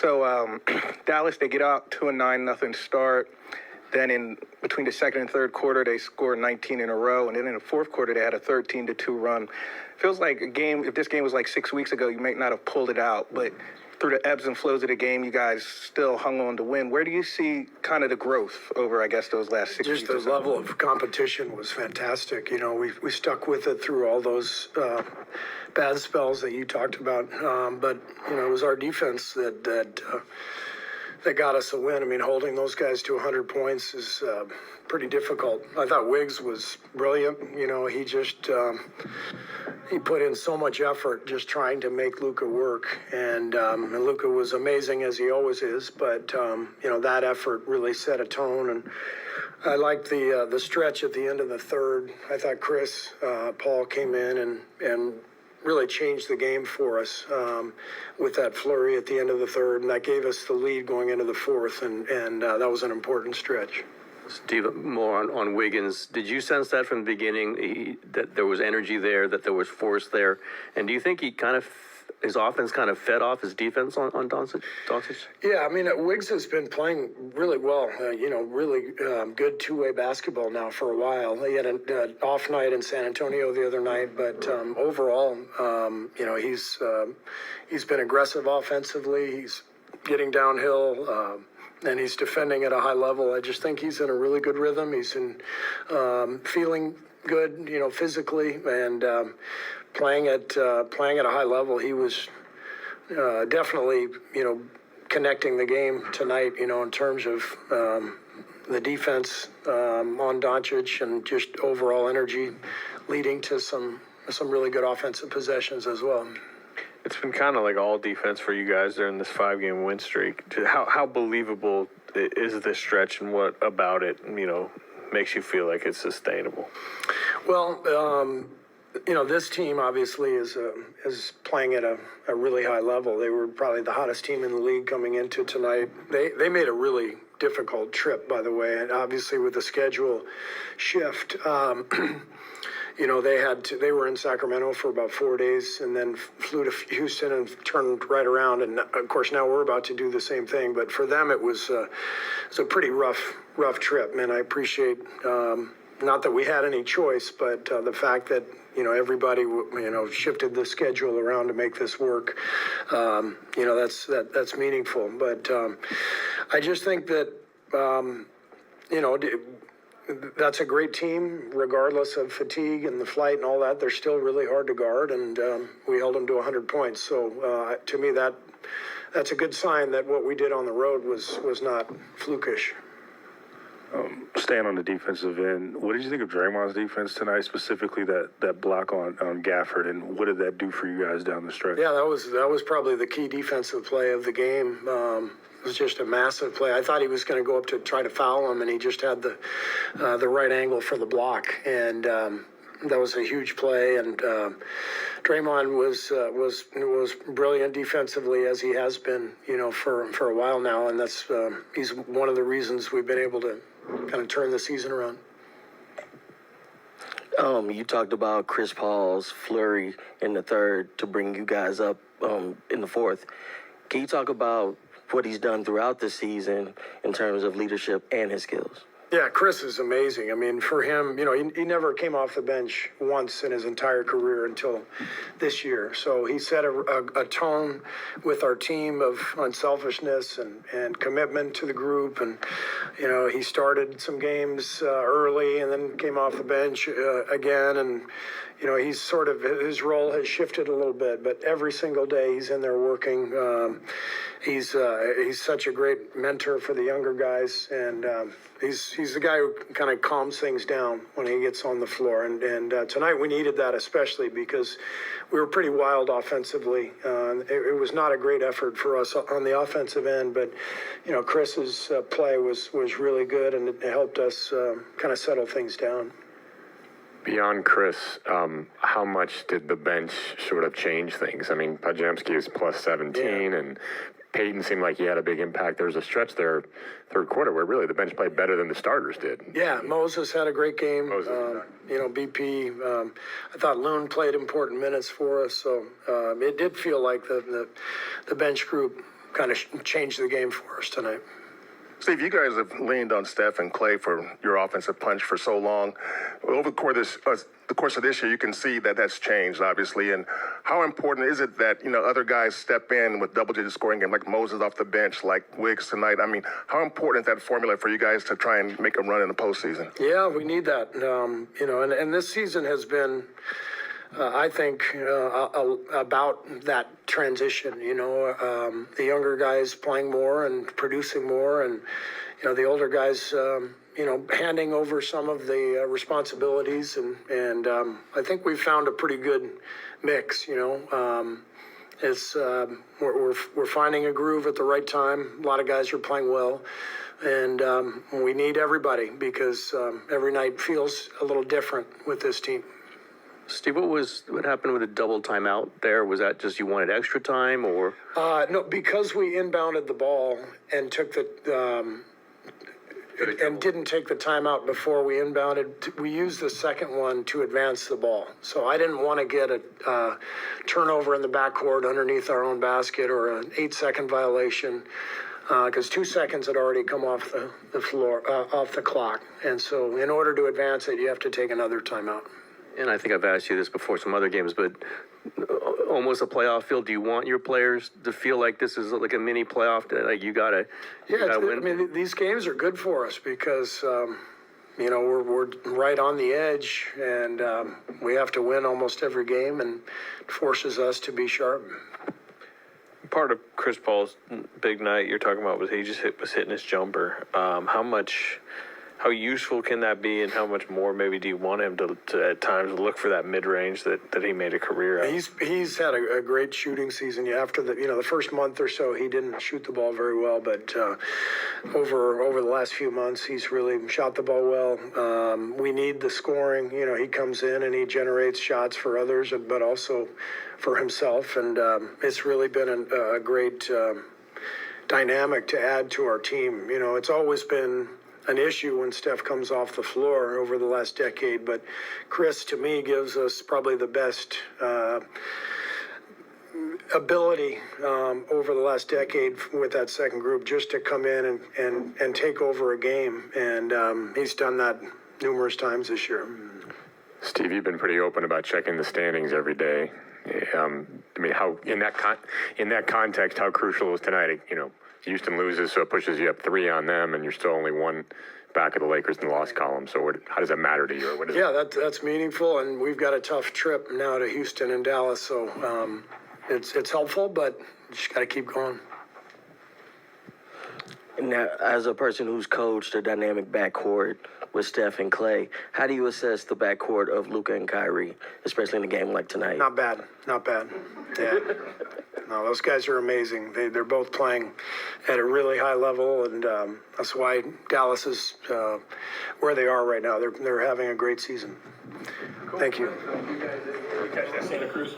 So Dallas, they get out to a 9-0 start. Then in between the second and third quarter, they scored 19 in a row. And then in the fourth quarter, they had a 13-2 run. Feels like a game, if this game was like 6 weeks ago, you may not have pulled it out. But through the ebbs and flows of the game, you guys still hung on to win. Where do you see kind of the growth over, I guess, those last 6 weeks? Just the level of competition was fantastic. You know, we stuck with it through all those bad spells that you talked about. But, you know, it was our defense that got us a win. I mean, holding those guys to 100 points is pretty difficult. I thought Wiggs was brilliant. You know, he just he put in so much effort just trying to make Luka work. And Luka was amazing, as he always is. But, you know, that effort really set a tone. And I liked the stretch at the end of the third. I thought Chris Paul came in and really changed the game for us with that flurry at the end of the third, and that gave us the lead going into the fourth, and that was an important stretch. Steve, more on Wiggins. Did you sense that from the beginning, that there was energy there, that there was force there? And do you think his offense kind of fed off his defense on Doncic? Yeah, I mean, Wiggs has been playing really well, you know, really good two-way basketball now for a while. He had an off night in San Antonio the other night, but overall, you know, he's been aggressive offensively. He's getting downhill, and he's defending at a high level. I just think he's in a really good rhythm. He's in feeling good, you know, physically, and playing at a high level. He was definitely, you know, connecting the game tonight, you know, in terms of the defense on Doncic and just overall energy, leading to some really good offensive possessions as well. It's been kind of like all defense for you guys during this 5-game win streak. How believable is this stretch, and what about it, you know, makes you feel like it's sustainable? Well, you know, this team obviously is playing at a really high level. They were probably the hottest team in the league coming into tonight. They made a really difficult trip, by the way, and obviously with the schedule shift. You know, they were in Sacramento for about 4 days and then flew to Houston and turned right around. And of course, now we're about to do the same thing. But for them, it was a pretty rough trip. Man, I appreciate, not that we had any choice, but the fact that, you know, everybody, you know, shifted the schedule around to make this work. You know, that's meaningful. But I just think that, you know, that's a great team, regardless of fatigue and the flight and all that. They're still really hard to guard, and we held them to 100 points. So to me, that's a good sign that what we did on the road was not flukish. Staying on the defensive end, what did you think of Draymond's defense tonight, specifically that block on Gafford, and what did that do for you guys down the stretch? Yeah, that was probably the key defensive play of the game. It was just a massive play. I thought he was going to go up to try to foul him, and he just had the right angle for the block, and that was a huge play. And Draymond was brilliant defensively, as he has been, you know, for a while now, and that's he's one of the reasons we've been able to kind of turn the season around. You talked about Chris Paul's flurry in the third to bring you guys up in the fourth. Can you talk about what he's done throughout the season in terms of leadership and his skills? Yeah, Chris is amazing. I mean, for him, you know, he never came off the bench once in his entire career until this year. So he set a tone with our team of unselfishness and commitment to the group. And, you know, he started some games early and then came off the bench again. And, you know, he's sort of, his role has shifted a little bit, but every single day he's in there working. He's such a great mentor for the younger guys, and he's the guy who kind of calms things down when he gets on the floor. And tonight we needed that, especially because we were pretty wild offensively. It was not a great effort for us on the offensive end, but you know, Chris's play was really good, and it helped us kind of settle things down. Beyond Chris, how much did the bench sort of change things? I mean, Podziemski is plus 17, and Payton seemed like he had a big impact. There was a stretch there, third quarter, where really the bench played better than the starters did. Yeah, Moses had a great game. Moses, you know, BP. I thought Loon played important minutes for us, so it did feel like the bench group kind of changed the game for us tonight. Steve, you guys have leaned on Steph and Clay for your offensive punch for so long. Over the course of this year, you can see that that's changed, obviously. And how important is it that, other guys step in with double-digit scoring game, like Moses off the bench, like Wiggs tonight? I mean, how important is that formula for you guys to try and make a run in the postseason? Yeah, we need that. And this season has been, I think, about that transition. The younger guys playing more and producing more, and the older guys, handing over some of the responsibilities. And I think we've found a pretty good mix. It's we're finding a groove at the right time. A lot of guys are playing well. And we need everybody because every night feels a little different with this team. Steve, what happened with the double timeout there? Was that just you wanted extra time, or? No, because we inbounded the ball and took and didn't take the timeout before we inbounded. We used the second one to advance the ball. So I didn't want to get a turnover in the backcourt underneath our own basket or an 8-second violation. Because 2 seconds had already come off the floor, off the clock. And so in order to advance it, you have to take another timeout. And I think I've asked you this before some other games, but almost a playoff feel. Do you want your players to feel like this is like a mini playoff? Like you gotta win? I mean, these games are good for us because, we're right on the edge and we have to win almost every game, and it forces us to be sharp. Part of Chris Paul's big night you're talking about was he just was hitting his jumper. How useful can that be, and how much more maybe do you want him to at times look for that mid range that he made a career of? He's had a great shooting season. After the first month or so, he didn't shoot the ball very well, but over the last few months, he's really shot the ball well. We need the scoring. He comes in and he generates shots for others, but also for himself, and it's really been a great dynamic to add to our team. It's always been an issue when Steph comes off the floor over the last decade, but Chris, to me, gives us probably the best ability over the last decade with that second group just to come in and take over a game, and he's done that numerous times this year. Steve, you've been pretty open about checking the standings every day. How in that context, how crucial is tonight? Houston loses, so it pushes you up 3 on them, and you're still only 1 back of the Lakers in the loss column. So how does that matter to you? That's meaningful, and we've got a tough trip now to Houston and Dallas, so it's helpful, but you just got to keep going. Now, as a person who's coached a dynamic backcourt with Steph and Clay, how do you assess the backcourt of Luka and Kyrie, especially in a game like tonight? Not bad. Yeah. No, those guys are amazing. They're both playing at a really high level, and that's why Dallas is where they are right now. They're having a great season. Cool. Thank you. Catch that Santa Cruz.